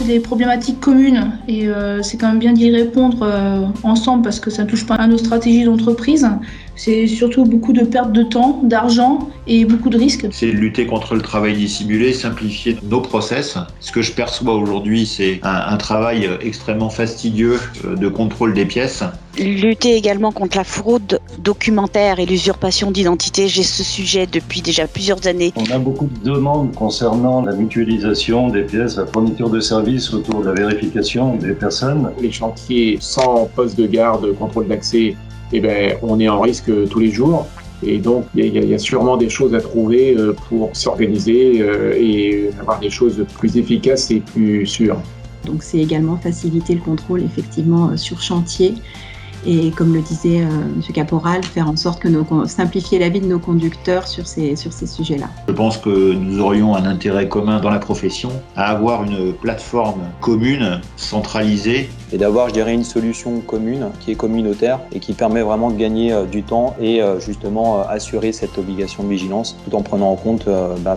c'est des problématiques communes et c'est quand même bien d'y répondre ensemble parce que ça ne touche pas à nos stratégies d'entreprise. C'est surtout beaucoup de pertes de temps, d'argent et beaucoup de risques. C'est lutter contre le travail dissimulé, simplifier nos process. Ce que je perçois aujourd'hui, c'est un travail extrêmement fastidieux de contrôle des pièces. Lutter également contre la fraude documentaire et l'usurpation d'identité. J'ai ce sujet depuis déjà plusieurs années. On a beaucoup de demandes concernant la mutualisation des pièces, la fourniture de services autour de la vérification des personnes. Les chantiers sans poste de garde, contrôle d'accès, on est en risque tous les jours. Et donc, il y a sûrement des choses à trouver pour s'organiser et avoir des choses plus efficaces et plus sûres. Donc, c'est également faciliter le contrôle, effectivement, sur chantier. Et comme le disait M. Caporal, faire en sorte que simplifier la vie de nos conducteurs sur ces sujets-là. Je pense que nous aurions un intérêt commun dans la profession à avoir une plateforme commune, centralisée. Et d'avoir, je dirais, une solution commune qui est communautaire et qui permet vraiment de gagner du temps et justement assurer cette obligation de vigilance tout en prenant en compte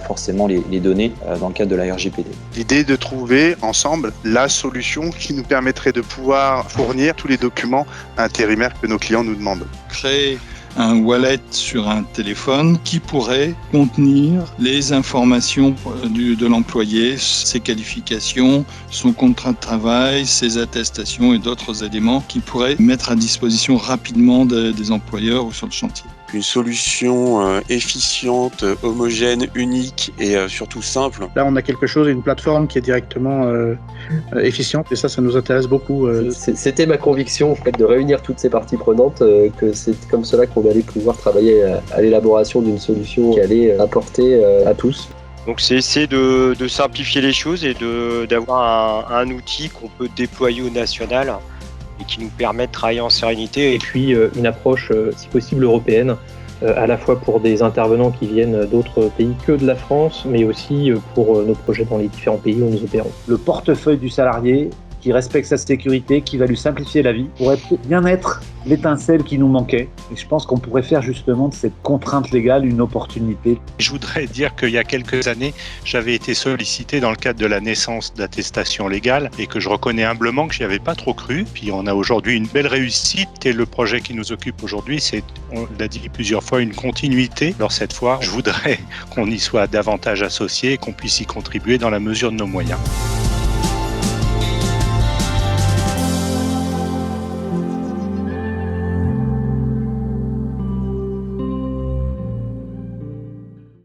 forcément les données dans le cadre de la RGPD. L'idée de trouver ensemble la solution qui nous permettrait de pouvoir fournir tous les documents intérimaires que nos clients nous demandent. Créer un wallet sur un téléphone qui pourrait contenir les informations de l'employé, ses qualifications, son contrat de travail, ses attestations et d'autres éléments qui pourraient mettre à disposition rapidement des employeurs ou sur le chantier. Une solution efficiente, homogène, unique et surtout simple. Là, on a quelque chose, une plateforme qui est directement efficiente et ça nous intéresse beaucoup. C'était ma conviction en fait, de réunir toutes ces parties prenantes, que c'est comme cela qu'on allait pouvoir travailler à l'élaboration d'une solution qui allait apporter à tous. Donc c'est essayer de simplifier les choses et d'avoir un outil qu'on peut déployer au national et qui nous permet de travailler en sérénité. Et puis une approche, si possible, européenne, à la fois pour des intervenants qui viennent d'autres pays que de la France, mais aussi pour nos projets dans les différents pays où nous opérons. Le portefeuille du salarié qui respecte sa sécurité, qui va lui simplifier la vie, pourrait bien être l'étincelle qui nous manquait. Et je pense qu'on pourrait faire justement de cette contrainte légale une opportunité. Je voudrais dire qu'il y a quelques années, j'avais été sollicité dans le cadre de la naissance d'attestations légales et que je reconnais humblement que j'y avais pas trop cru. Puis on a aujourd'hui une belle réussite et le projet qui nous occupe aujourd'hui, c'est, on l'a dit plusieurs fois, une continuité. Alors cette fois, je voudrais qu'on y soit davantage associés et qu'on puisse y contribuer dans la mesure de nos moyens.